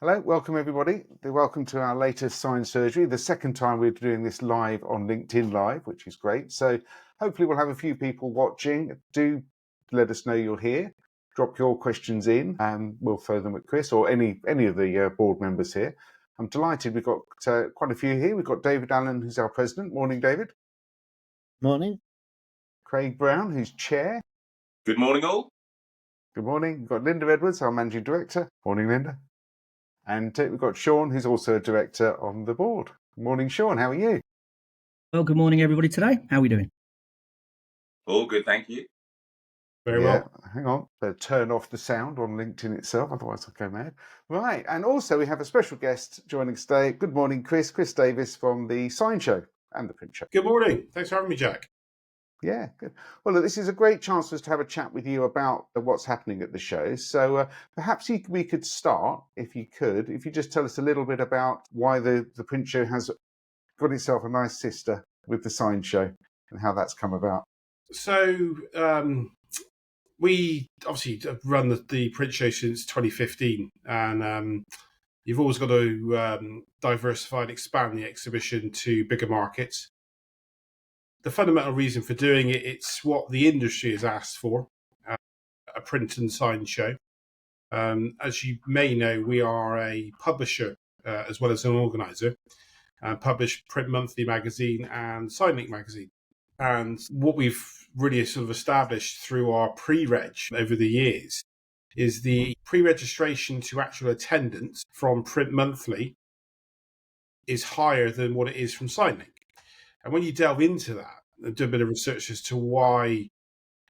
Hello, welcome everybody. Welcome to our latest Sign Surgery, the second time we're doing this live on LinkedIn Live, which is great. So hopefully we'll have a few people watching. Do let us know you're here. Drop your questions in and we'll throw them at Chris or any of the board members here. I'm delighted we've got quite a few here. We've got David Allen, who's our president. Morning, David. Morning. Craig Brown, who's chair. Good morning, all. Good morning. We've got Linda Edwards, our managing director. Morning, Linda. And we've got Sean, who's also a director on the board. Morning, Sean. How are you? Well, good morning, everybody. Today, how are we doing? All good, thank you. Very well. Hang on. Better turn off the sound on LinkedIn itself, otherwise I'll go mad. Right. And also we have a special guest joining us today. Good morning, Chris. Chris Davies from the Sign Show and the Print Show. Good morning. Thanks for having me, Jack. Yeah, good. Well, look, this is a great chance for us to have a chat with you about what's happening at the show. So perhaps we could start, if you just tell us a little bit about why the Print Show has got itself a nice sister with the Sign Show and how that's come about. So we obviously have run the Print Show since 2015, and you've always got to diversify and expand the exhibition to bigger markets. The fundamental reason for doing it's what the industry has asked for, a print and sign show. As you may know, we are a publisher as well as an organizer, publish Print Monthly magazine and SignLink magazine. And what we've really sort of established through our pre-reg over the years is the pre-registration to actual attendance from Print Monthly is higher than what it is from SignLink. And when you delve into that and do a bit of research as to why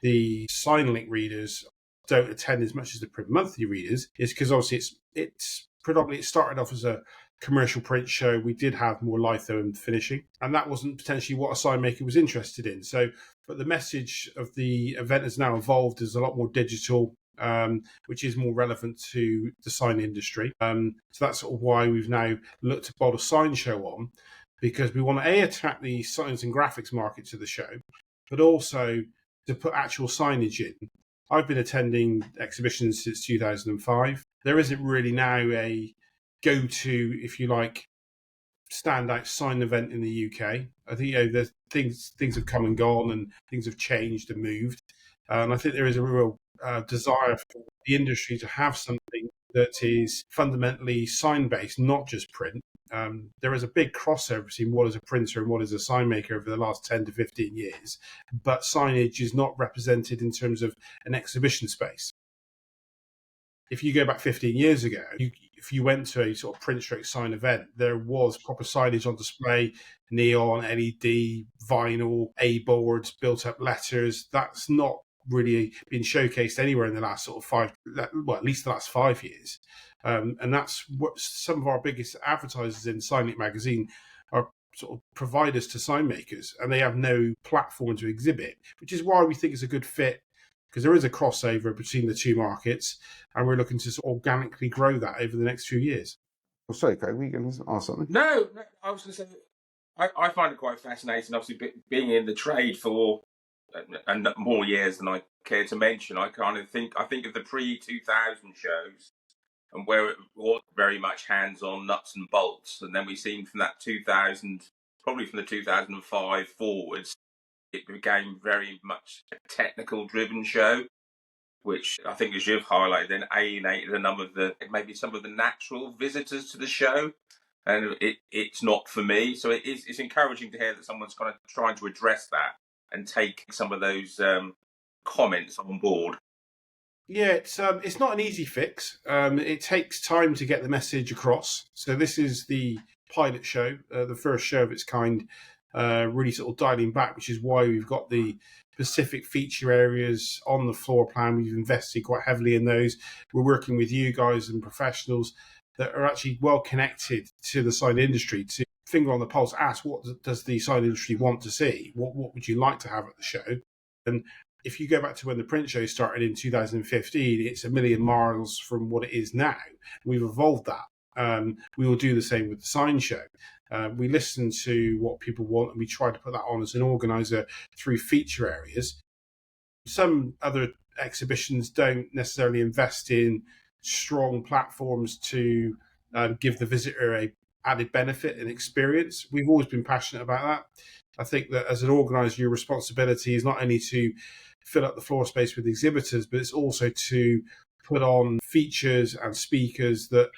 the SignLink readers don't attend as much as the Print Monthly readers, is because obviously it's predominantly, it started off as a commercial print show. We did have more litho and finishing, and that wasn't potentially what a sign maker was interested in. So, but the message of the event has now evolved as a lot more digital, which is more relevant to the sign industry. So that's sort of why we've now looked to bolt a sign show on, because we want to attract the signs and graphics market to the show, but also to put actual signage in. I've been attending exhibitions since 2005. There isn't really now a go-to, if you like, standout sign event in the UK. I think the things have come and gone, and things have changed and moved. And I think there is a real desire for the industry to have something that is fundamentally sign-based, not just print. There is a big crossover between what is a printer and what is a sign maker over the last 10 to 15 years, but signage is not represented in terms of an exhibition space. If you go back 15 years ago, if you went to a sort of print stroke sign event, there was proper signage on display, neon, LED, vinyl, A-boards, built-up letters. That's not really been showcased anywhere in the last sort of at least the last 5 years. And that's what some of our biggest advertisers in SignLink magazine are sort of providers to sign makers, and they have no platform to exhibit, which is why we think it's a good fit, because there is a crossover between the two markets, and we're looking to sort of organically grow that over the next few years. Oh, sorry, Craig, were you going to ask something? No, I was going to say, I find it quite fascinating, obviously, being in the trade for and more years than I care to mention. I think of the pre-2000 shows, and where it was very much hands-on, nuts and bolts, and then we seen from that 2000, probably from the 2005 forwards, it became very much a technical-driven show, which I think, as you've highlighted, then alienated maybe some of the natural visitors to the show, and it's not for me. So it's encouraging to hear that someone's kind of trying to address that and take some of those comments on board. Yeah, it's not an easy fix. It takes time to get the message across. So this is the pilot show, the first show of its kind, really sort of dialing back, which is why we've got the specific feature areas on the floor plan. We've invested quite heavily in those. We're working with you guys and professionals that are actually well connected to the sign industry to finger on the pulse, ask what does the sign industry want to see? What would you like to have at the show? And if you go back to when the print show started in 2015, it's a million miles from what it is now. We've evolved that. We will do the same with the sign show. We listen to what people want, and we try to put that on as an organizer through feature areas. Some other exhibitions don't necessarily invest in strong platforms to give the visitor a added benefit and experience. We've always been passionate about that. I think that as an organizer, your responsibility is not only to fill up the floor space with exhibitors, but it's also to put on features and speakers that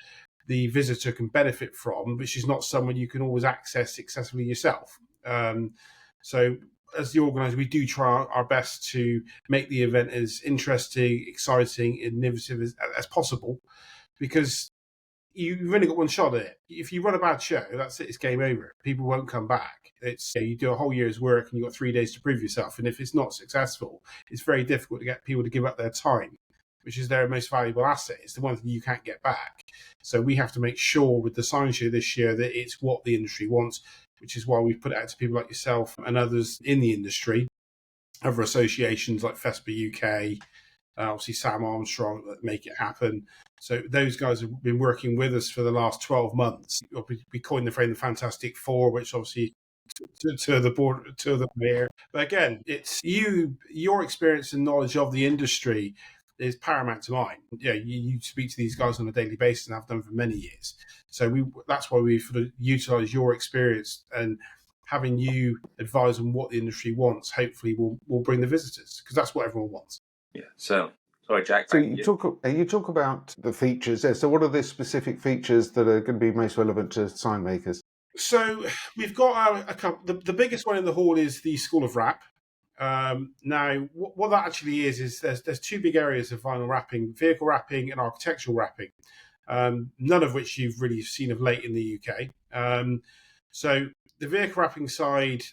the visitor can benefit from, which is not someone you can always access accessibly yourself. So as the organizer, we do try our best to make the event as interesting, exciting, innovative as possible, because you've only got one shot at it. If you run a bad show, that's it, it's game over. People won't come back. It's you do a whole year's work and you've got 3 days to prove yourself. And if it's not successful, it's very difficult to get people to give up their time, which is their most valuable asset. It's the one thing you can't get back. So we have to make sure with the science show this year that it's what the industry wants, which is why we've put it out to people like yourself and others in the industry, other associations like FESPA UK, obviously Sam Armstrong that make it happen. So those guys have been working with us for the last 12 months. We coined the phrase the Fantastic Four, which obviously to the board, to the mayor. But again, it's your experience and knowledge of the industry is paramount to mine. Yeah, you speak to these guys on a daily basis and have done for many years. So that's why we sort of utilize your experience, and having you advise on what the industry wants, hopefully will bring the visitors, because that's what everyone wants. Yeah. So, sorry, Jack. So you talk about the features there. So what are the specific features that are going to be most relevant to sign makers? So we've got a couple. The biggest one in the hall is the School of Wrap. Now, what that actually is there's two big areas of vinyl wrapping: vehicle wrapping and architectural wrapping. None of which you've really seen of late in the UK. So the vehicle wrapping side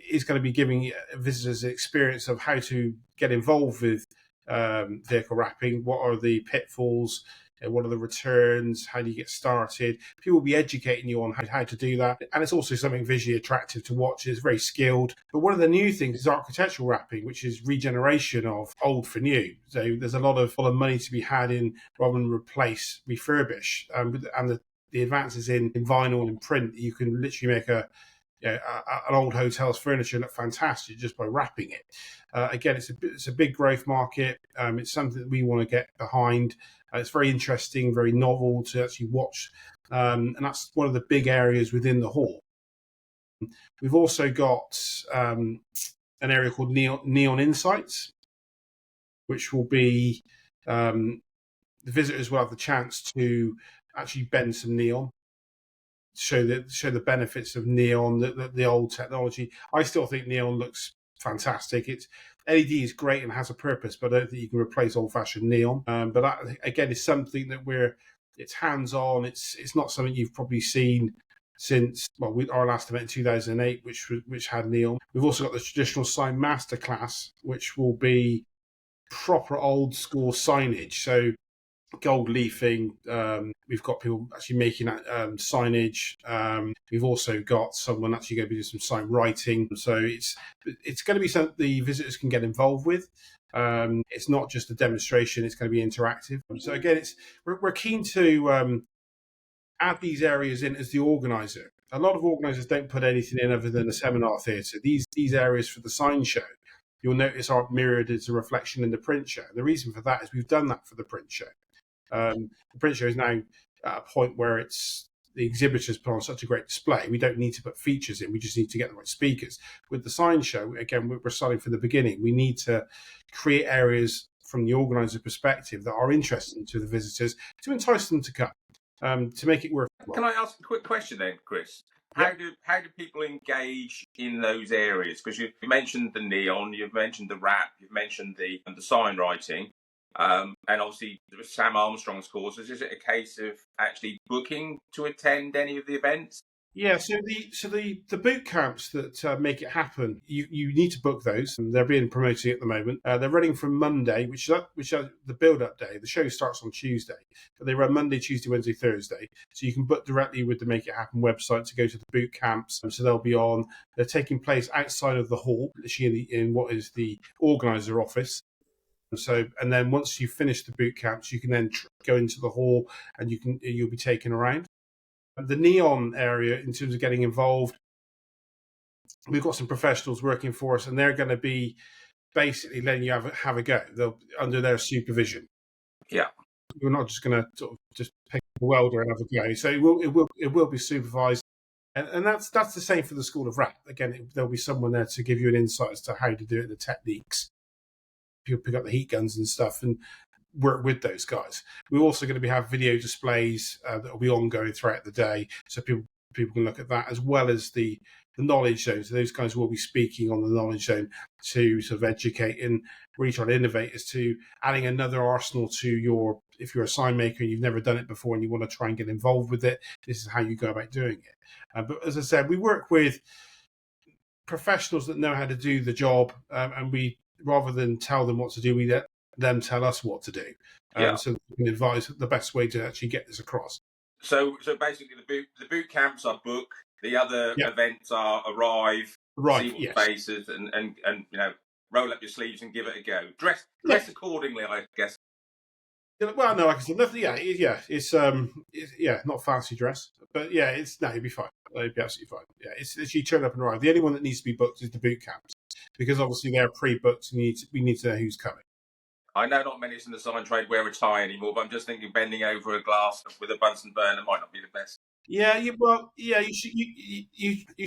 is going to be giving visitors an experience of how to get involved with vehicle wrapping. What are the pitfalls? What are the returns? How do you get started? People will be educating you on how to do that. And it's also something visually attractive to watch. It's very skilled. But one of the new things is architectural wrapping, which is regeneration of old for new. So there's a lot of money to be had in, rather than replace, refurbish. And the advances in vinyl and print, you can literally make an old hotel's furniture look fantastic just by wrapping it. Again, it's a big growth market. It's something that we want to get behind. It's very interesting, very novel to actually watch, and that's one of the big areas within the hall. We've also got an area called Neon Insights, which will be the visitors will have the chance to actually bend some neon, show the benefits of neon, the old technology. I still think neon looks fantastic. It's LED is great and has a purpose, but I don't think you can replace old-fashioned neon. But that, again, is something that it's hands-on. It's not something you've probably seen since our last event in 2008, which had neon. We've also got the traditional sign masterclass, which will be proper old-school signage. So gold leafing. We've got people actually making signage. We've also got someone actually going to be doing some sign writing. So it's going to be something the visitors can get involved with. It's not just a demonstration; it's going to be interactive. So again, we're keen to add these areas in as the organizer. A lot of organisers don't put anything in other than a seminar theatre. These areas for the sign show, you'll notice, aren't mirrored as a reflection in the print show. The reason for that is we've done that for the print show. The print show is now at a point where the exhibitors put on such a great display. We don't need to put features in. We just need to get the right speakers. With the sign show, again, we're starting from the beginning. We need to create areas from the organizer perspective that are interesting to the visitors to entice them to come, to make it work. Can I ask a quick question then, Chris? How do people engage in those areas? Because you've mentioned the neon, you've mentioned the wrap, you've mentioned the sign writing. And obviously Sam Armstrong's courses. Is it a case of actually booking to attend any of the events? Yeah, so the boot camps that make it happen, you need to book those, and they're being promoted at the moment. They're running from Monday, which is the build-up day. The show starts on Tuesday, but they run Monday, Tuesday, Wednesday, Thursday. So you can book directly with the Make It Happen website to go to the boot camps. So they're taking place outside of the hall, literally in what is the organizer office. So, and then once you finish the boot camps, you can then go into the hall and you'll be taken around. The neon area, in terms of getting involved, we've got some professionals working for us, and they're going to be basically letting you have a go. They'll under their supervision. Yeah, we're not just going to sort of just pick welder and have a go. So it will be supervised. And that's the same for the School of Rap. Again, there'll be someone there to give you an insight as to how to do it, the techniques. People pick up the heat guns and stuff and work with those guys. We're also going to have video displays that will be ongoing throughout the day, so people can look at that, as well as the knowledge zone. So those guys will be speaking on the knowledge zone to sort of educate and really try to innovate as to adding another arsenal to your, if you're a sign maker and you've never done it before and you want to try and get involved with it, this is how you go about doing it. But as I said, we work with professionals that know how to do the job, and we, rather than tell them what to do, we let them tell us what to do. So we can advise the best way to actually get this across. So basically, the boot camps are book. The other events are arrive, see what faces, and roll up your sleeves and give it a go. Dress accordingly, I guess. Well, no, like I said, nothing. It's not fancy dress, but you'll be fine. You'll be absolutely fine. Yeah, it's literally turn up and arrive. The only one that needs to be booked is the boot camps, because obviously they're pre-booked, and we need to know who's coming. I know not many in the sign trade wear a tie anymore, but I'm just thinking bending over a glass with a Bunsen burner might not be the best. You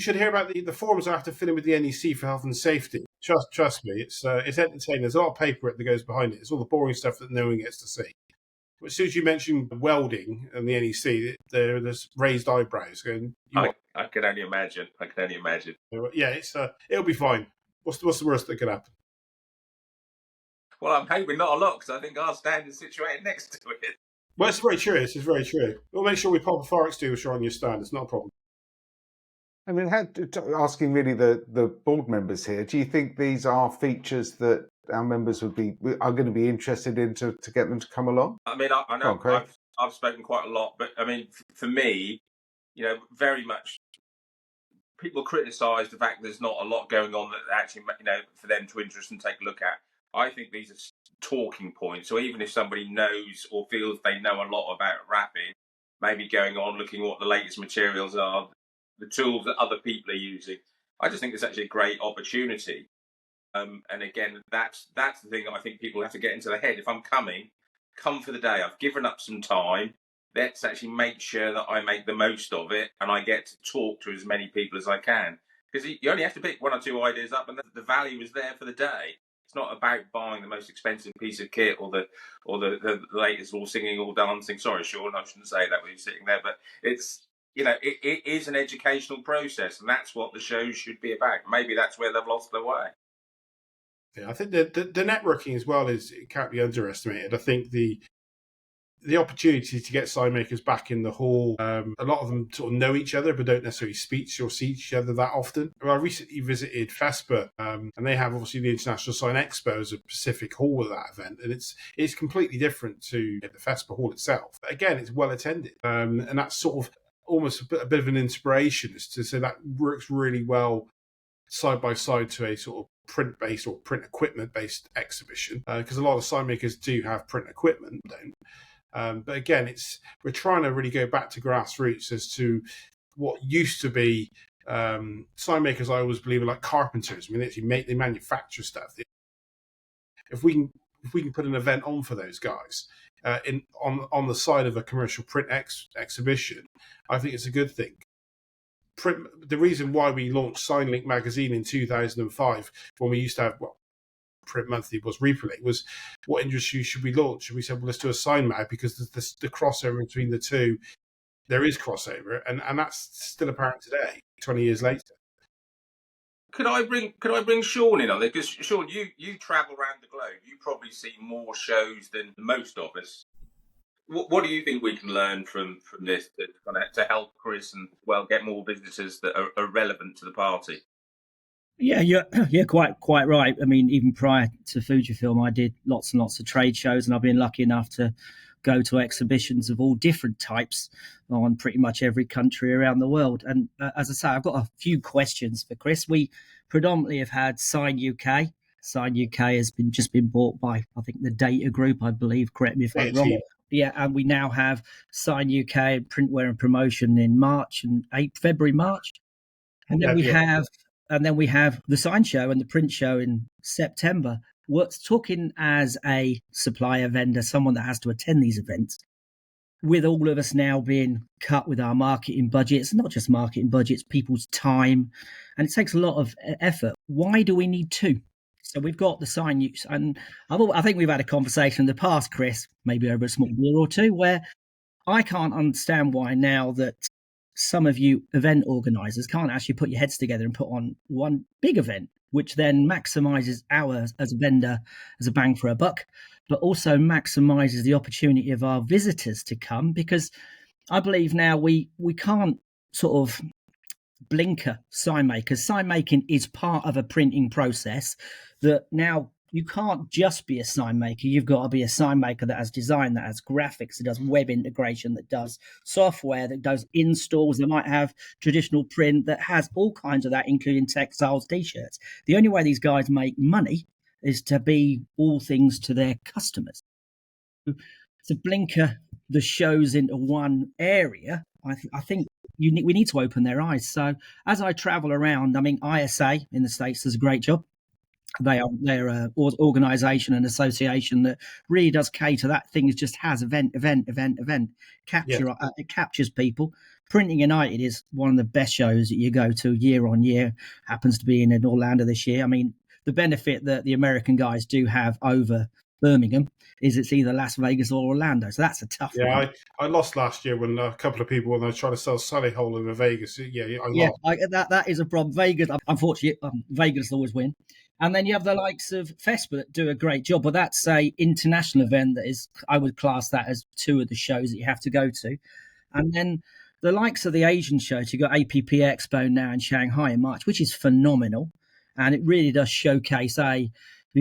should hear about the forms I have to fill in with the NEC for health and safety. Trust me, it's entertaining. There's a lot of paperwork that goes behind it. It's all the boring stuff that no one gets to see. But as soon as you mention welding and the NEC, there's raised eyebrows. Going, I can only imagine. Yeah, it'll be fine. What's the worst that could happen? Well, I'm hoping not a lot, because I think our stand is situated next to it. Well, it's very true. It's very true. We'll make sure we pop a fire extinguisher on your stand. It's not a problem. I mean, asking really the board members here, do you think these are features that our members are going to be interested in to get them to come along? I mean, I know I've spoken quite a lot, but I mean, for me, very much people criticise the fact there's not a lot going on that actually, for them to interest and take a look at. I think these are talking points. So even if somebody knows or feels they know a lot about rapping, maybe going on, looking at what the latest materials are, the tools that other people are using, I just think it's actually a great opportunity. And again, that's the thing that I think people have to get into their head. If I'm come for the day. I've given up some time. Let's actually make sure that I make the most of it and I get to talk to as many people as I can. Because you only have to pick one or two ideas up and the value is there for the day. It's not about buying the most expensive piece of kit or the latest all singing, all dancing. Sorry, Sean, I shouldn't say that when you're sitting there, but it's, it is an educational process, and that's what the shows should be about. Maybe that's where they've lost their way. Yeah, I think the networking as well it can't be underestimated. I think the opportunity to get sign makers back in the hall, a lot of them sort of know each other but don't necessarily speak or see each other that often. I recently visited FESPA, and they have obviously the International Sign Expo as a Pacific hall of that event, and it's completely different to the FESPA hall itself. But again, it's well attended, and that's sort of almost a bit of an inspiration as to say that works really well side by side to a sort of print-based or print equipment-based exhibition, because a lot of sign makers do have print equipment, don't. But again, we're trying to really go back to grassroots as to what used to be sign makers. I always believe are like carpenters. I mean, they manufacture stuff. If we can put an event on for those guys on the side of a commercial print exhibition, I think it's a good thing. The reason why we launched SignLink magazine in 2005, when we used to have Print Monthly was Reprelate, was what industry should we launch? And we said, well, let's do a sign mag, because the crossover between the two, there is crossover, and that's still apparent today, 20 years later. Could I bring Sean in on it? Because Sean, you travel around the globe. You probably see more shows than most of us. What do you think we can learn from this to help Chris and get more visitors that are relevant to the party? Yeah, you're quite right. I mean, even prior to Fujifilm, I did lots and lots of trade shows, and I've been lucky enough to go to exhibitions of all different types on pretty much every country around the world. And as I say, I've got a few questions for Chris. We predominantly have had Sign UK. Sign UK has just been bought by, I think, the Data Group, I believe. Correct me if I'm wrong. Yeah, and we now have Sign UK, Printwear and Promotion in March and February, March. And then we have the Sign Show and the Print Show in September. What's talking as a supplier vendor, someone that has to attend these events, with all of us now being cut with our marketing budgets, not just marketing budgets, people's time, and it takes a lot of effort. Why do we need two? So we've got the sign use, and I think we've had a conversation in the past, Chris, maybe over a small beer or two, where I can't understand why now that some of you event organisers can't actually put your heads together and put on one big event, which then maximises ours as a vendor as a bang for a buck, but also maximises the opportunity of our visitors to come, because I believe now we can't sort of blinker sign makers. Sign making is part of a printing process that now you can't just be a sign maker. You've got to be a sign maker that has design, that has graphics, that does web integration, that does software, that does installs, that might have traditional print, that has all kinds of that, including textiles, t-shirts. The only way these guys make money is to be all things to their customers. To blinker the shows into one area, I think we need to open their eyes. So as I travel around, I mean, ISA in the States does a great job. They're an organisation and association that really does cater. That thing just has event. It captures people. Printing United is one of the best shows that you go to year on year. Happens to be in Orlando this year. I mean, the benefit that the American guys do have over Birmingham is it's either Las Vegas or Orlando. So that's a tough one. Yeah, I lost last year when a couple of people, when I was trying to sell Sully Hole in Vegas. I lost. That is a problem. Vegas, unfortunately, Vegas always win. And then you have the likes of FESPA that do a great job, but that's a international event that is, I would class that as two of the shows that you have to go to. And then the likes of the Asian shows, you've got APP Expo now in Shanghai in March, which is phenomenal. And it really does showcase, the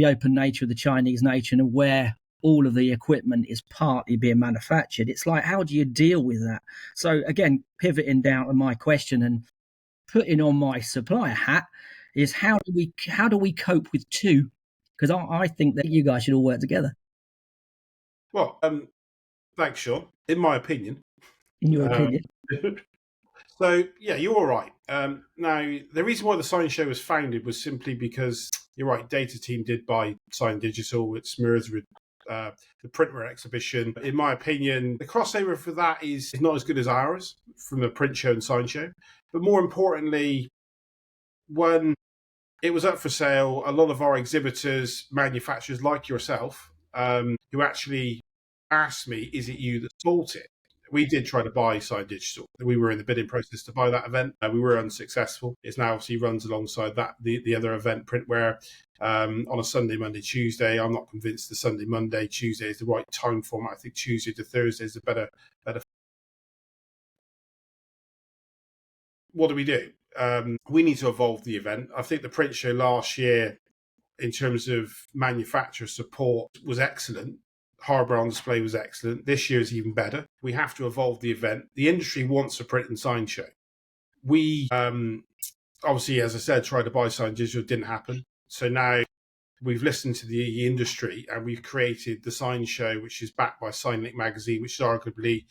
open nature of the Chinese nation and where all of the equipment is partly being manufactured. It's like, how do you deal with that? So again, pivoting down to my question and putting on my supplier hat is how do we cope with two? Because I think that you guys should all work together. Well, thanks, Sean. In my opinion. In your opinion. So, yeah, you're all right. Now, the reason why the Sign Show was founded was simply because, you're right, Data Team did buy Sign Digital. It's mirrors with the Printwear exhibition. In my opinion, the crossover for that is not as good as ours from the print show and sign show. But more importantly, when it was up for sale, a lot of our exhibitors, manufacturers like yourself, who actually asked me, is it you that bought it? We did try to buy Sign Digital. We were in the bidding process to buy that event. We were unsuccessful. It now obviously runs alongside that, the other event, Printwear, on a Sunday, Monday, Tuesday. I'm not convinced the Sunday, Monday, Tuesday is the right time format. I think Tuesday to Thursday is a better. What do? We need to evolve the event. I think the print show last year, in terms of manufacturer support, was excellent. Harbour on display was excellent. This year is even better. We have to evolve the event. The industry wants a print and sign show. We obviously, as I said, tried to buy Sign Digital. It didn't happen. So now we've listened to the industry and we've created the Sign Show, which is backed by SignLink magazine, which is arguably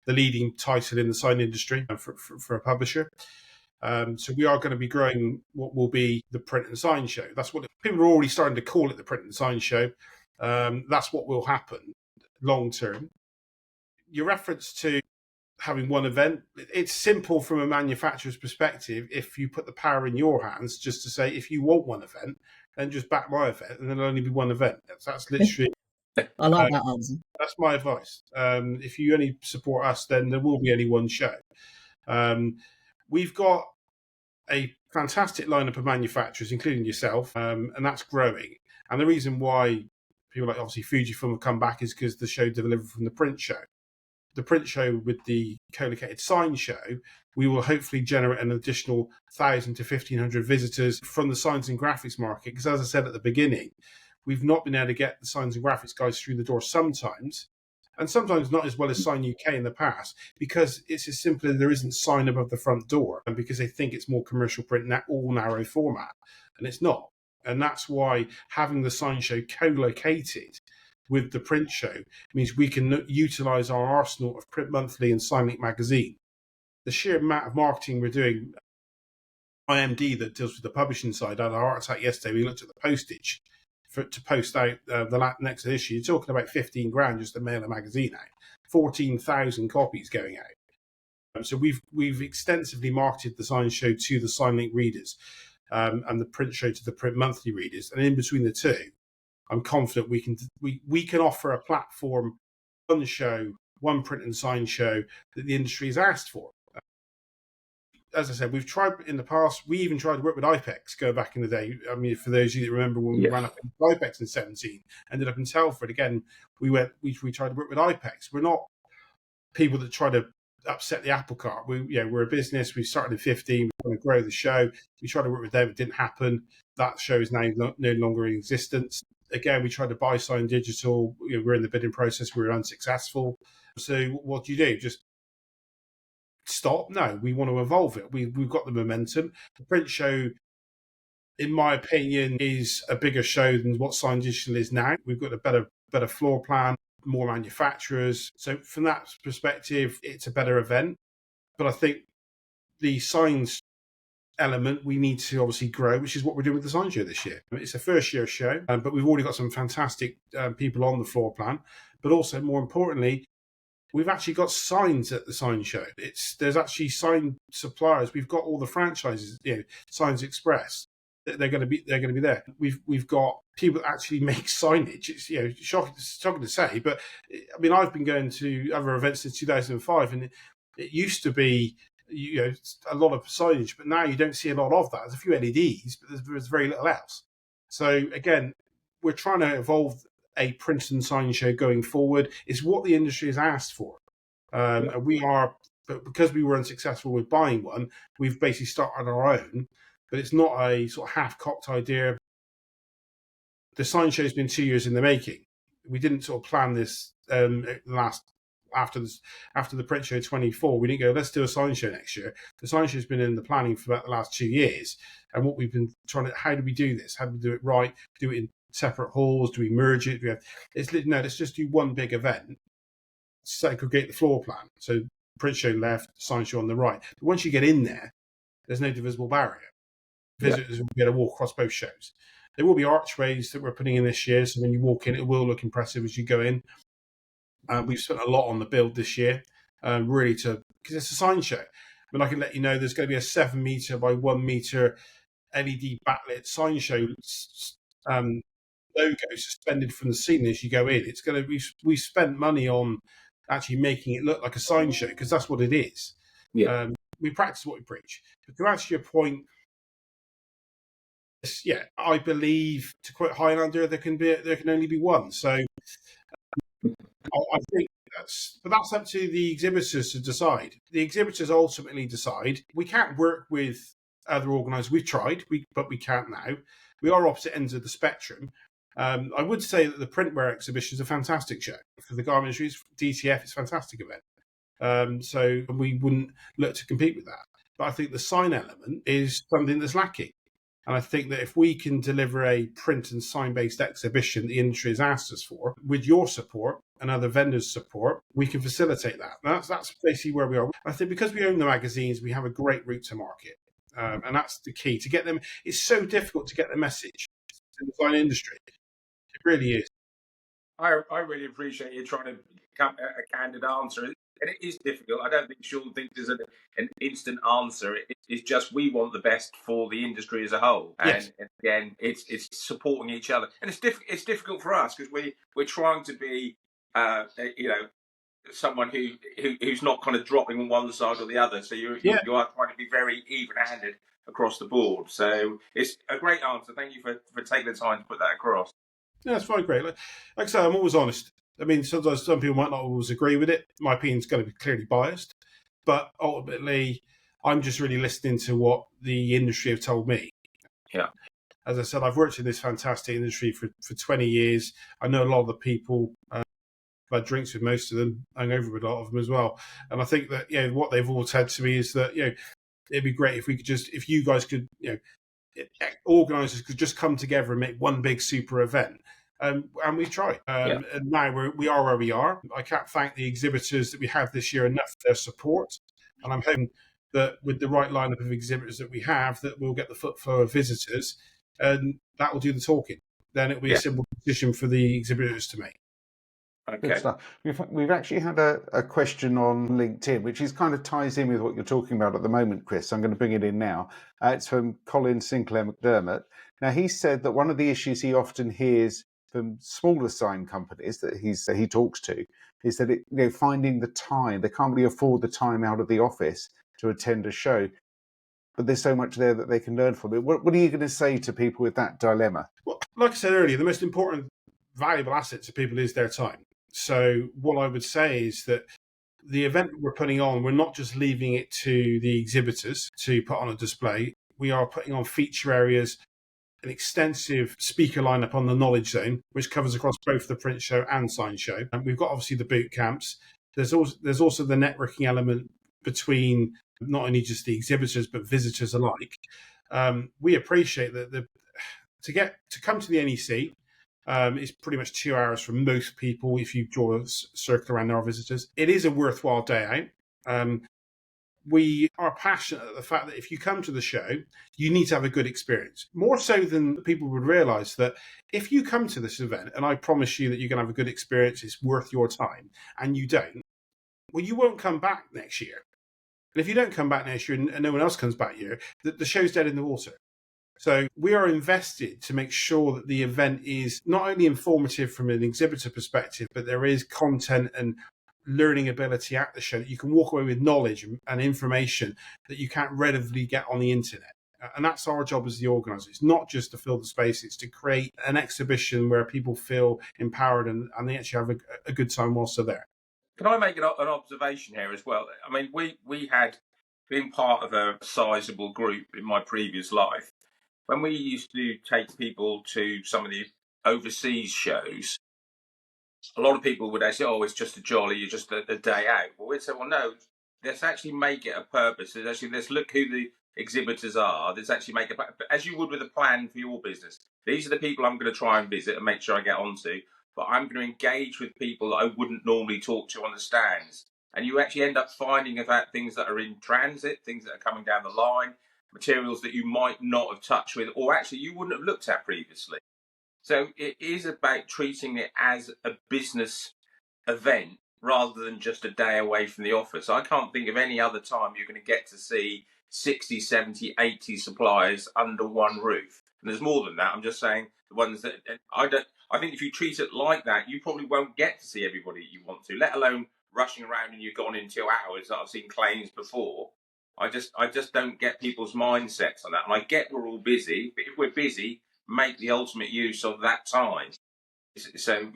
the leading title in the sign industry for a publisher. So we are going to be growing what will be the print and sign show. That's what people are already starting to call it, the print and sign show. That's what will happen long term. Your reference to having one event, it's simple from a manufacturer's perspective. If you put the power in your hands, just to say, if you want one event, then just back my event, and there'll only be one event. That's literally. I like that answer. That's my advice. If you only support us, then there will be only one show. We've got a fantastic lineup of manufacturers, including yourself, and that's growing. And the reason why people like obviously Fujifilm have come back is because the show delivered from the print show. The print show with the co-located sign show, we will hopefully generate an additional 1,000 to 1,500 visitors from the signs and graphics market. Because as I said at the beginning, we've not been able to get the signs and graphics guys through the door sometimes, and sometimes not as well as Sign UK in the past, because it's as simple as there isn't sign above the front door, and because they think it's more commercial print, all narrow format, and it's not. And that's why having the sign show co-located with the print show means we can utilise our arsenal of Print Monthly and SignLink magazine. The sheer amount of marketing we're doing, IMD that deals with the publishing side, I had a heart attack yesterday. We looked at the postage to post out the next issue. You're talking about 15 grand just to mail a magazine out 14,000 copies going out. So we've extensively marketed the science show to the SignLink readers, and the print show to the print monthly readers. And in between the two, I'm confident we can offer a platform, one show, one print and sign show that the industry has asked for. As I said, we've tried in the past. We even tried to work with IPEX, go back in the day. I mean, for those of you that remember when we ran up in IPEX in 17, ended up in Telford again. We tried to work with IPEX. We're not people that try to upset the apple cart. We're a business. We started in 15. We want to grow the show. We tried to work with them. It didn't happen. That show is now no longer in existence. Again, we tried to buy Sign Digital. We're in the bidding process. We were unsuccessful. So what do? Just stop? No, we want to evolve it. We've got the momentum. The print show, in my opinion, is a bigger show than what Sign Digital is now. We've got a better floor plan, more manufacturers. So from that perspective, it's a better event. But I think the signs element we need to obviously grow, which is what we're doing with the Sign Show this year. It's a first year show, but we've already got some fantastic people on the floor plan. But also, more importantly, we've actually got signs at the Sign Show. There's actually sign suppliers. We've got all the franchises, Signs Express. They're going to be there. We've got people that actually make signage. It's shocking to say, but I mean, I've been going to other events since 2005, and it used to be a lot of signage, but now you don't see a lot of that. There's a few LEDs, but there's very little else. So again, we're trying to evolve a print and sign show going forward. It's what the industry has asked for. And we are, but because we were unsuccessful with buying one, we've basically started our own. But it's not a sort of half-cocked idea. The sign show has been 2 years in the making. We didn't sort of plan this after the print show 24. We didn't go, let's do a sign show next year. The sign show has been in the planning for about the last 2 years. And what we've been trying to, how do we do this? How do we do it right? Do it in separate halls? Do we merge it? Let's just do one big event, segregate the floor plan. So print show left, sign show on the right. But once you get in there, there's no divisible barrier. Visitors will be able to walk across both shows. There will be archways that we're putting in this year, so when you walk in, it will look impressive as you go in. We've spent a lot on the build this year, really because it's a sign show. I mean, I can let you know there's going to be a 7 metre by 1 metre LED backlit sign show logo suspended from the ceiling as you go in. It's going to be, we spent money on actually making it look like a sign show because that's what it is. We practice what we preach. But to answer your point, I believe, to quote Highlander, there can only be one. So I think that's up to the exhibitors to decide. The exhibitors ultimately decide. We can't work with other organisers. We've tried, but we can't now. We are opposite ends of the spectrum. I would say that the printwear exhibition is a fantastic show for the garment industry. DTF is a fantastic event. So we wouldn't look to compete with that. But I think the sign element is something that's lacking. And I think that if we can deliver a print and sign-based exhibition the industry has asked us for, with your support and other vendors' support, we can facilitate that. That's basically where we are. I think because we own the magazines, we have a great route to market. And that's the key. To get them, it's so difficult to get the message to the design industry. It really is. I really appreciate you trying to come a candid answer. And it is difficult. I don't think Sean thinks there's an instant answer. It's just we want the best for the industry as a whole. And again, it's supporting each other. And it's difficult for us because we're trying to be, someone who's not kind of dropping on one side or the other. So you are trying to be very even-handed across the board. So it's a great answer. Thank you for taking the time to put that across. Yeah, that's very great. Like I say, I'm always honest. I mean, sometimes some people might not always agree with it. My opinion's going to be clearly biased. But ultimately, I'm just really listening to what the industry have told me. Yeah. As I said, I've worked in this fantastic industry for 20 years. I know a lot of the people. I've had drinks with most of them, hung over with a lot of them as well. And I think that, what they've all said to me is that, it'd be great if you guys could, organisers could just come together and make one big super event. And we've tried. And now we are where we are. I can't thank the exhibitors that we have this year enough for their support. And I'm hoping that with the right lineup of exhibitors that we have, that we'll get the footflow of visitors and that will do the talking. Then it will be a simple decision for the exhibitors to make. Good Okay. stuff. We've actually had a question on LinkedIn, which is kind of ties in with what you're talking about at the moment, Chris. I'm going to bring it in now. It's from Colin Sinclair McDermott. Now, he said that one of the issues he often hears from smaller sign companies that he talks to is that finding the time. They can't really afford the time out of the office to attend a show, but there's so much there that they can learn from it. What are you going to say to people with that dilemma? Well, like I said earlier, the most important valuable asset to people is their time. So what I would say is that the event that we're putting on, we're not just leaving it to the exhibitors to put on a display. We are putting on feature areas, an extensive speaker lineup on the Knowledge Zone, which covers across both the print show and sign show. And we've got obviously the boot camps. There's also the networking element between not only just the exhibitors but visitors alike. We appreciate that to come to the NEC. It's pretty much 2 hours for most people if you draw a circle around our visitors. It is a worthwhile day out. We are passionate at the fact that if you come to the show, you need to have a good experience. More so than people would realise that if you come to this event, and I promise you that you're going to have a good experience, it's worth your time, and you don't, well, you won't come back next year. And if you don't come back next year and no one else comes back here, the show's dead in the water. So we are invested to make sure that the event is not only informative from an exhibitor perspective, but there is content and learning ability at the show that you can walk away with knowledge and information that you can't readily get on the internet. And that's our job as the organizer. It's not just to fill the space, it's to create an exhibition where people feel empowered and they actually have a good time whilst they're there. Can I make an observation here as well? I mean, we had been part of a sizable group in my previous life. When we used to take people to some of the overseas shows, a lot of people would say, oh, it's just a jolly, you're just a day out. Well, we'd say, well, no, let's actually make it a purpose. Let's look who the exhibitors are. Let's actually make as you would with a plan for your business. These are the people I'm going to try and visit and make sure I get onto, but I'm going to engage with people that I wouldn't normally talk to on the stands. And you actually end up finding about things that are in transit, things that are coming down the line, materials that you might not have touched with, or actually you wouldn't have looked at previously. So it is about treating it as a business event rather than just a day away from the office. I can't think of any other time you're going to get to see 60, 70, 80 suppliers under one roof. And there's more than that. I'm just saying the ones that I think if you treat it like that, you probably won't get to see everybody you want to, let alone rushing around and you're gone in 2 hours that I've seen claims before. I just don't get people's mindsets on that. And I get we're all busy, but if we're busy, make the ultimate use of that time. So,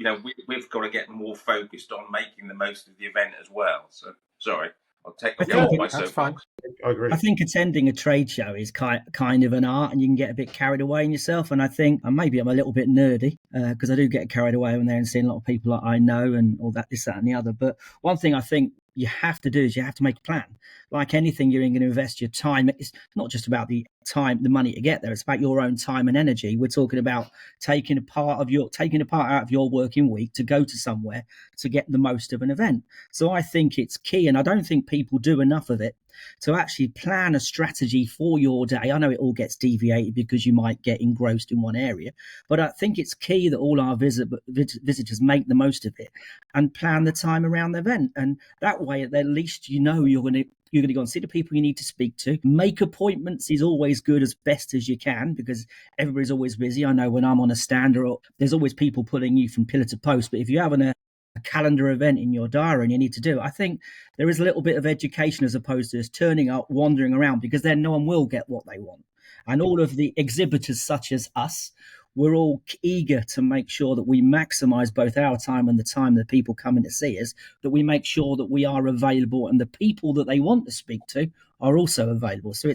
we've got to get more focused on making the most of the event as well. So, sorry, I'll take off my soapbox. I agree. I think attending a trade show is kind of an art, and you can get a bit carried away in yourself. And I think, and maybe I'm a little bit nerdy because I do get carried away when they're seeing a lot of people that I know and all that, this, that, and the other. But one thing I think you have to do is you have to make a plan. Like anything, you're going to invest your time. It's not just about the time, the money to get there. It's about your own time and energy. We're talking about taking a part out of your working week to go to somewhere to get the most of an event. So I think it's key, and I don't think people do enough of it, to actually plan a strategy for your day. I know it all gets deviated because you might get engrossed in one area, but I think it's key that all our visitors make the most of it and plan the time around the event. And that way, at least you're going to go and see the people you need to speak to. Make appointments is always good as best as you can because everybody's always busy. I know when I'm on a stand, there's always people pulling you from pillar to post, but if you're having a calendar event in your diary and you need to do it, I think there is a little bit of education as opposed to just turning up, wandering around, because then no one will get what they want. And all of the exhibitors such as us, we're all eager to make sure that we maximize both our time and the time that people coming to see us, that we make sure that we are available and the people that they want to speak to are also available. So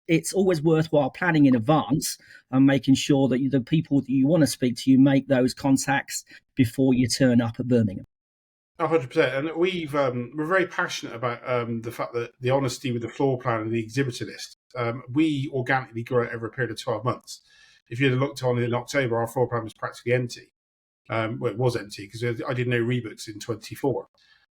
it's always worthwhile planning in advance and making sure that the people that you want to speak to, you make those contacts before you turn up at Birmingham. 100%. And we're very passionate about the fact that the honesty with the floor plan and the exhibitor list. We organically grow it over a period of 12 months. If you'd have looked on in October, our floor plan was practically empty. Well, it was empty because I did no rebooks in 24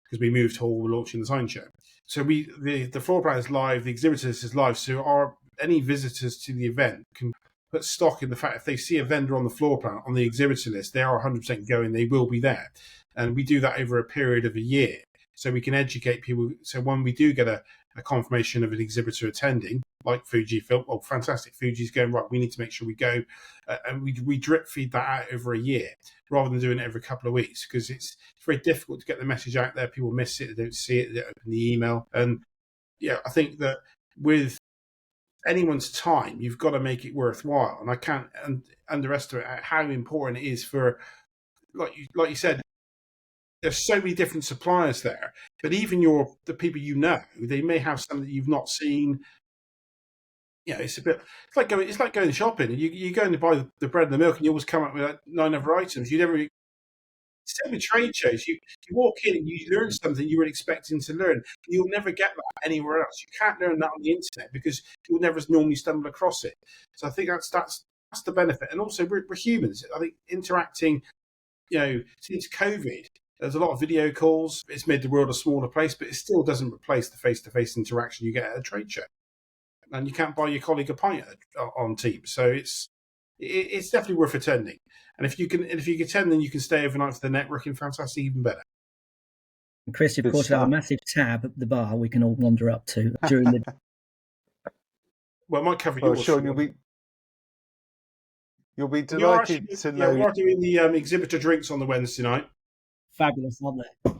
because we moved to all launching the sign show. So the floor plan is live, the exhibitor list is live. So any visitors to the event can put stock in the fact if they see a vendor on the floor plan on the exhibitor list, they are 100% going, they will be there. And we do that over a period of a year. So we can educate people. So when we do get a confirmation of an exhibitor attending, like Fujifilm, oh, fantastic, Fuji's going, right, we need to make sure we go. And we drip feed that out over a year rather than doing it every couple of weeks, because it's very difficult to get the message out there. People miss it, they don't see it, they don't open the email. And yeah, I think that with anyone's time, you've got to make it worthwhile. And I can't underestimate how important it is for, like you said, there's so many different suppliers there, but even the people they may have something that you've not seen. It's like going shopping. You go and buy the bread and the milk, and you always come up with like 9 other items. You never. Same with trade shows. You walk in and you learn something you weren't expecting to learn. You'll never get that anywhere else. You can't learn that on the internet because you'll never normally stumble across it. So I think that's the benefit. And also we're humans. I think interacting, since COVID, there's a lot of video calls. It's made the world a smaller place, but it still doesn't replace the face-to-face interaction you get at a trade show. And you can't buy your colleague a pint on Teams. So it's definitely worth attending. And if you can attend, then you can stay overnight for the networking. Fantastic, even better. And Chris, of course, have a massive tab at the bar we can all wander up to during the. Well, it might cover yours. Sean, you'll be delighted to know. We are doing the exhibitor drinks on the Wednesday night. Fabulous, aren't they?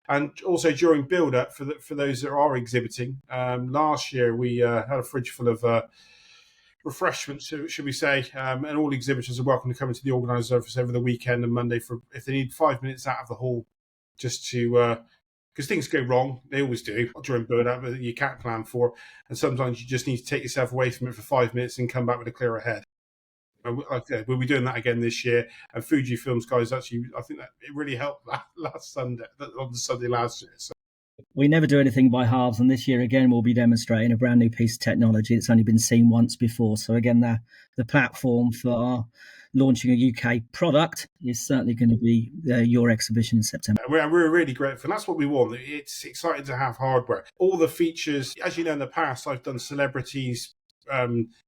And also during build-up for those that are exhibiting. Last year we had a fridge full of refreshments, should we say, and all exhibitors are welcome to come into the organised office over the weekend and Monday if they need 5 minutes out of the hall, just to because things go wrong. They always do during build-up that you can't plan for, and sometimes you just need to take yourself away from it for 5 minutes and come back with a clearer head. We'll be doing that again this year. And Fujifilm's guys, actually, I think that it really helped last Sunday, on the Sunday last year. So. We never do anything by halves, and this year again we'll be demonstrating a brand new piece of technology that's only been seen once before. So again, the platform for launching a UK product is certainly going to be your exhibition in September. We're really grateful. That's what we want. It's exciting to have hardware. All the features, as you know, in the past, I've done celebrities,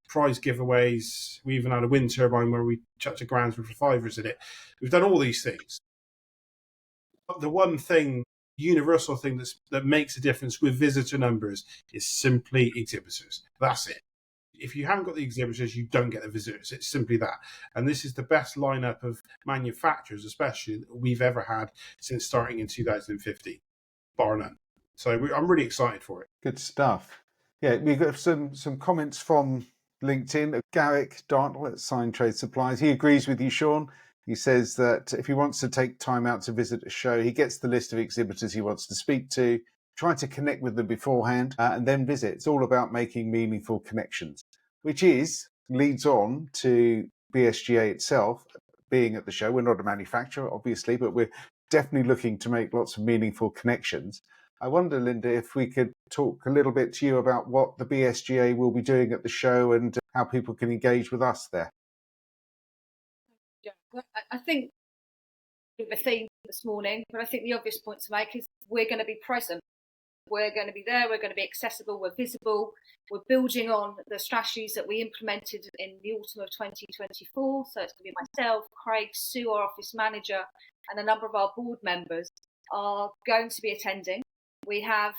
prize giveaways. We even had a wind turbine where we chucked a grand for fivers in it. We've done all these things. But the one thing, universal thing that makes a difference with visitor numbers is simply exhibitors. That's it. If you haven't got the exhibitors, you don't get the visitors. It's simply that. And this is the best lineup of manufacturers, especially, that we've ever had since starting in 2015, bar none. So I'm really excited for it. Good stuff. Yeah, we've got some comments from LinkedIn. Garrick Dartle at Sign Trade Supplies. He agrees with you, Sean. He says that if he wants to take time out to visit a show, he gets the list of exhibitors he wants to speak to, try to connect with them beforehand, and then visit. It's all about making meaningful connections, which leads on to BSGA itself being at the show. We're not a manufacturer, obviously, but we're definitely looking to make lots of meaningful connections. I wonder, Linda, if we could talk a little bit to you about what the BSGA will be doing at the show and how people can engage with us there. Yeah, I think the theme this morning, but I think the obvious point to make is we're going to be present. We're going to be there, we're going to be accessible, we're visible, we're building on the strategies that we implemented in the autumn of 2024. So it's going to be myself, Craig, Sue, our office manager, and a number of our board members are going to be attending. We have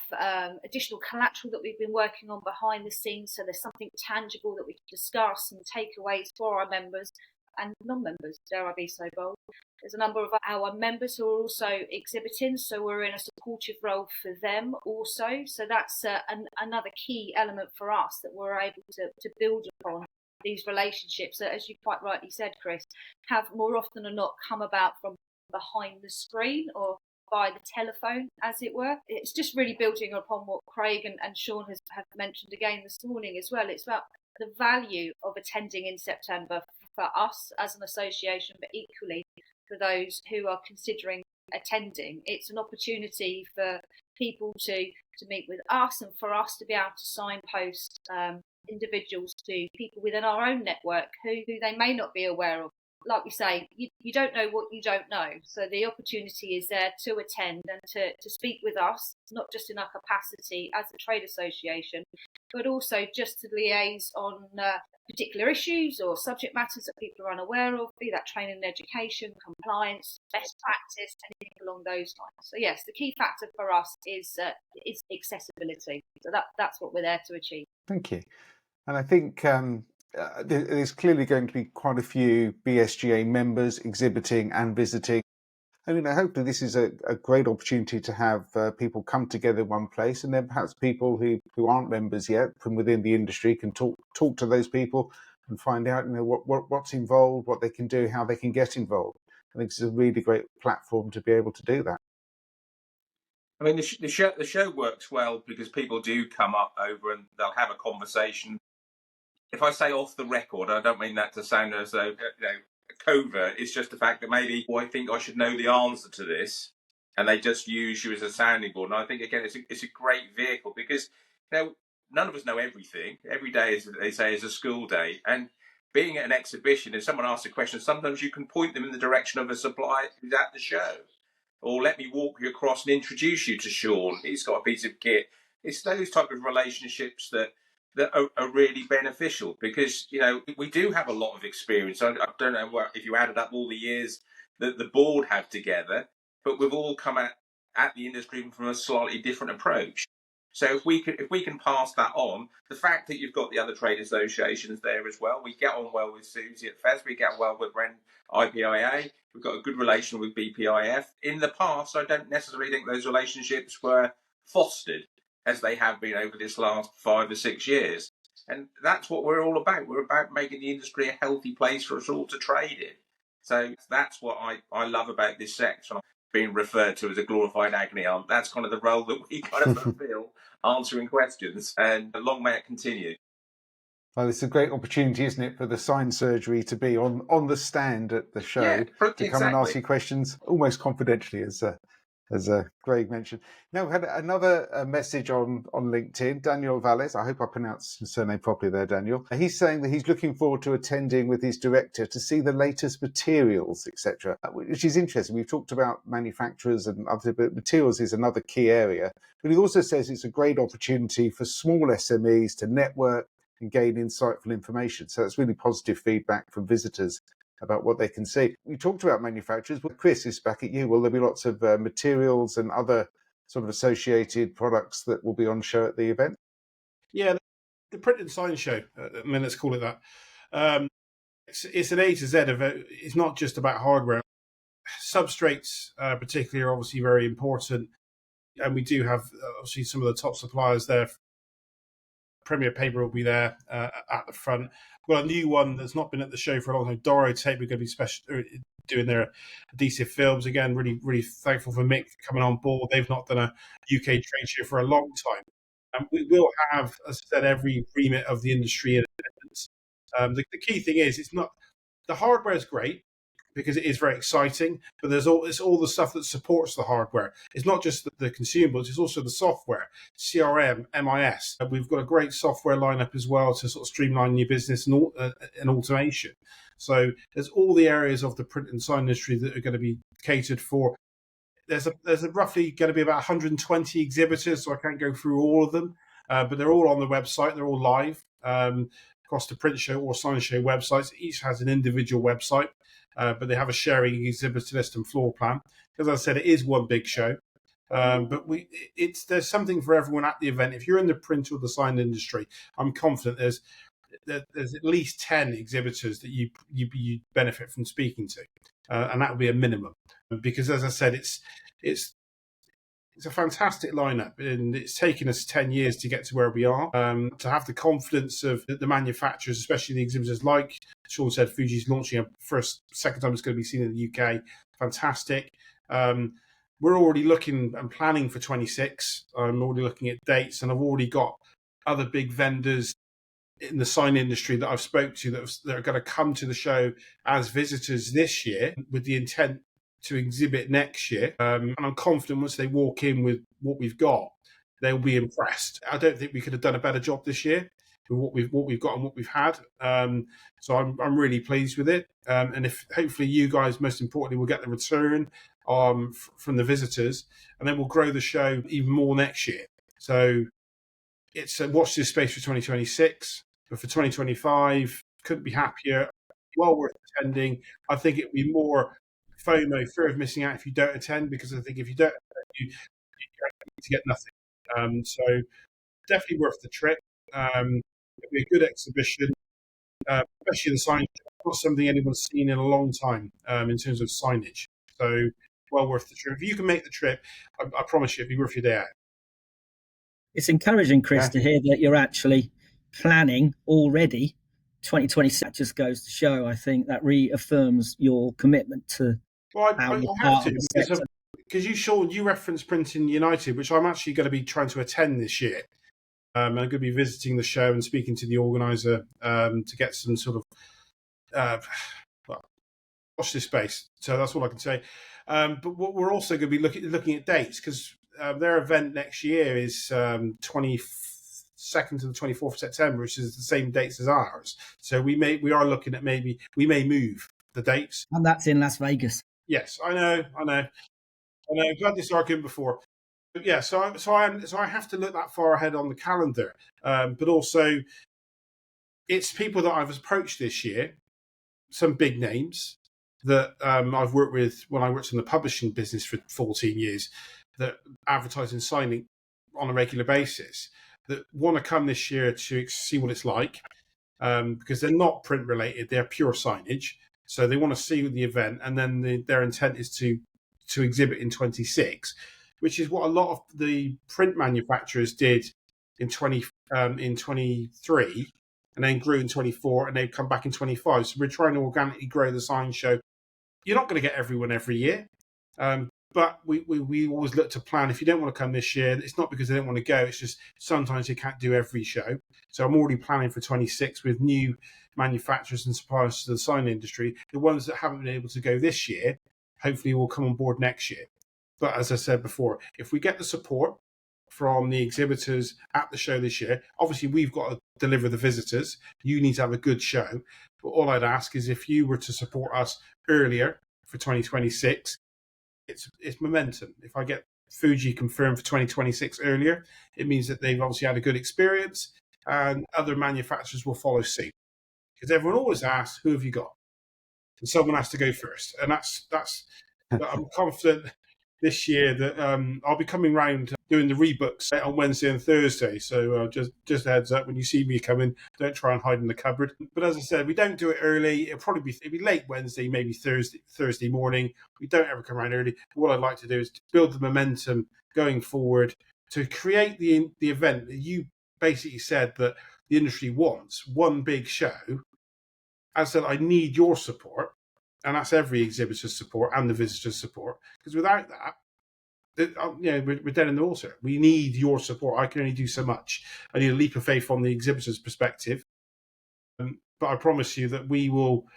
additional collateral that we've been working on behind the scenes, so there's something tangible that we can discuss and takeaways for our members and non-members, dare I be so bold. There's a number of our members who are also exhibiting, so we're in a supportive role for them also. So that's another key element for us, that we're able to build upon these relationships that, as you quite rightly said, Chris, have more often than not come about from behind the screen or by the telephone, as it were. It's just really building upon what Craig and Sean have mentioned again this morning as well. It's about the value of attending in September for us as an association, but equally for those who are considering attending. It's an opportunity for people to meet with us and for us to be able to signpost individuals to people within our own network who they may not be aware of. Like we say, you don't know what you don't know. So the opportunity is there to attend and to speak with us, not just in our capacity as a trade association, but also just to liaise on particular issues or subject matters that people are unaware of, be that training and education, compliance, best practice, anything along those lines. So yes, the key factor for us is accessibility. So that's what we're there to achieve. Thank you. And I think there's clearly going to be quite a few BSGA members exhibiting and visiting. I mean, hopefully this is a great opportunity to have people come together in one place, and then perhaps people who aren't members yet from within the industry can talk to those people and find out, what's involved, what they can do, how they can get involved. I think it's a really great platform to be able to do that. I mean, the show works well because people do come up over and they'll have a conversation. If I say off the record, I don't mean that to sound as though covert. It's just the fact that maybe I think I should know the answer to this, and they just use you as a sounding board. And I think again, it's a great vehicle because none of us know everything. Every day, as they say, is a school day, and being at an exhibition, if someone asks a question, sometimes you can point them in the direction of a supplier who's at the show. Or let me walk you across and introduce you to Sean. He's got a piece of kit. It's those type of relationships that are really beneficial because, we do have a lot of experience. I don't know if you added up all the years that the board have together, but we've all come at the industry from a slightly different approach. So if we can pass that on, the fact that you've got the other trade associations there as well, we get on well with Susie at FES, we get well with Ren IPIA, we've got a good relation with BPIF. In the past, I don't necessarily think those relationships were fostered as they have been over this last 5 or 6 years. And that's what we're all about. We're about making the industry a healthy place for us all to trade in. So that's what I love about this section. Being referred to as a glorified agony aunt. That's kind of the role that we kind of fulfill, answering questions, and long may it continue. Well, it's a great opportunity, isn't it, for the sign surgery to be on the stand at the show, to come and ask you questions almost confidentially, as Greg mentioned. Now, we had another message on LinkedIn. Daniel Valles, I hope I pronounced his surname properly there, Daniel. He's saying that he's looking forward to attending with his director to see the latest materials, etc., which is interesting. We've talked about manufacturers and other, but materials is another key area. But he also says it's a great opportunity for small SMEs to network and gain insightful information. So that's really positive feedback from visitors about what they can see. We talked about manufacturers, but Chris, is back at you. Will there be lots of materials and other sort of associated products that will be on show at the event? Yeah, the print and sign show, let's call it that. It's an A to Z of it. It's not just about hardware. Substrates, particularly, are obviously very important. And we do have, obviously, some of the top suppliers there. Premier Paper will be there at the front. Well, a new one that's not been at the show for a long time, Doro Tape, we're going to be doing their adhesive films. Again, really, really thankful for Mick coming on board. They've not done a UK trade show for a long time. And we will have, as I said, every remit of the industry in attendance. The key thing is, it's not, the hardware is great because it is very exciting, but it's all the stuff that supports the hardware. It's not just the consumables, it's also the software, CRM, MIS. We've got a great software lineup as well to sort of streamline your business and automation. So there's all the areas of the print and sign industry that are going to be catered for. There's roughly going to be about 120 exhibitors, so I can't go through all of them, but they're all on the website. They're all live across the print show or sign show websites. Each has an individual website. But they have a sharing exhibitor list and floor plan. As I said, it is one big show. But there's something for everyone at the event. If you're in the print or the sign industry, I'm confident there's at least 10 exhibitors that you benefit from speaking to, and that would be a minimum. Because as I said, it's a fantastic lineup, and it's taken us 10 years to get to where we are. To have the confidence of the manufacturers, especially the exhibitors, like Sean said, Fuji's launching second time it's going to be seen in the UK. Fantastic. We're already looking and planning for 26. I'm already looking at dates, and I've already got other big vendors in the sign industry that I've spoke to that are going to come to the show as visitors this year with the intent to exhibit next year. And I'm confident once they walk in with what we've got, they'll be impressed. I don't think we could have done a better job this year with what we've got and what we've had. So I'm really pleased with it. And if hopefully you guys, most importantly, will get the return from the visitors, and then we'll grow the show even more next year. So it's a watch this space for 2026, but for 2025, couldn't be happier. Well worth attending. I think it would be more FOMO, fear of missing out, if you don't attend, because I think if you don't attend, you need to get nothing. So definitely worth the trip. It'll be a good exhibition, especially the signage. Not something anyone's seen in a long time in terms of signage. So well worth the trip. If you can make the trip, I promise you, it'll be worth your day out. It's encouraging, Chris, to hear that you're actually planning already 2026. That just goes to show, I think, that reaffirms your commitment to. Well, I have to, because you referenced Printing United, which I'm actually going to be trying to attend this year. I'm going to be visiting the show and speaking to the organizer to get some sort of watch this space. So that's all I can say. But what we're also going to be looking at dates, because their event next year is 22nd to the 24th of September, which is the same dates as ours. So we are looking at maybe we may move the dates. And that's in Las Vegas. Yes, I know. I've had this argument before. But yeah, so I have to look that far ahead on the calendar. But also, it's people that I've approached this year, some big names that I've worked with when I worked in the publishing business for 14 years, that advertise and signing on a regular basis, that want to come this year to see what it's like, because they're not print related, they're pure signage. So they want to see the event, and then their intent is to exhibit in 26, which is what a lot of the print manufacturers did in 23, and then grew in 24, and they've come back in 25. So we're trying to organically grow the sign show. You're not going to get everyone every year, but we always look to plan. If you don't want to come this year, it's not because they don't want to go. It's just sometimes you can't do every show. So I'm already planning for 26 with new manufacturers and suppliers to the sign industry. The ones that haven't been able to go this year, hopefully will come on board next year. But as I said before, if we get the support from the exhibitors at the show this year, obviously we've got to deliver the visitors. You need to have a good show. But all I'd ask is if you were to support us earlier for 2026, it's momentum. If I get Fuji confirmed for 2026 earlier, it means that they've obviously had a good experience, and other manufacturers will follow suit. Because everyone always asks, who have you got? And someone has to go first. And that's I'm confident this year that I'll be coming round doing the rebooks on Wednesday and Thursday. So just a heads up, when you see me coming, don't try and hide in the cupboard. But as I said, we don't do it early. It'll be late Wednesday, maybe Thursday morning. We don't ever come around early. What I'd like to do is to build the momentum going forward to create the event that you basically said that the industry wants. One big show. As I said, I need your support. And that's every exhibitor's support and the visitor's support. Because without that, we're dead in the water. We need your support. I can only do so much. I need a leap of faith from the exhibitor's perspective. But I promise you that we will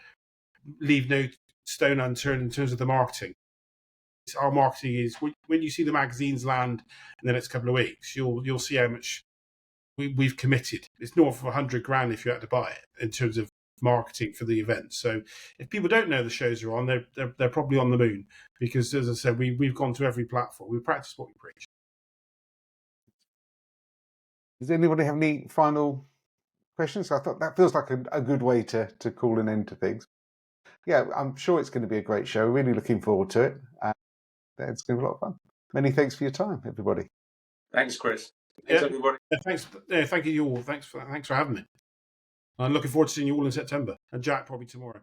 leave no stone unturned in terms of the marketing. Our marketing is, when you see the magazines land in the next couple of weeks, you'll see how much we've committed. It's north of 100 grand if you had to buy it in terms of marketing for the event. So if people don't know the shows are on, they're probably on the moon, because as I said, we've gone to every platform. We practice what we preach. Does anybody have any final questions? I thought that feels like a good way to call an end to things. Yeah, I'm sure it's going to be a great show. Really looking forward to it. It's going to be a lot of fun. Many thanks for your time, everybody. Thanks, Chris. Thanks, everybody. Thanks. Thank you all. Thanks for having me. I'm looking forward to seeing you all in September, and Jack probably tomorrow.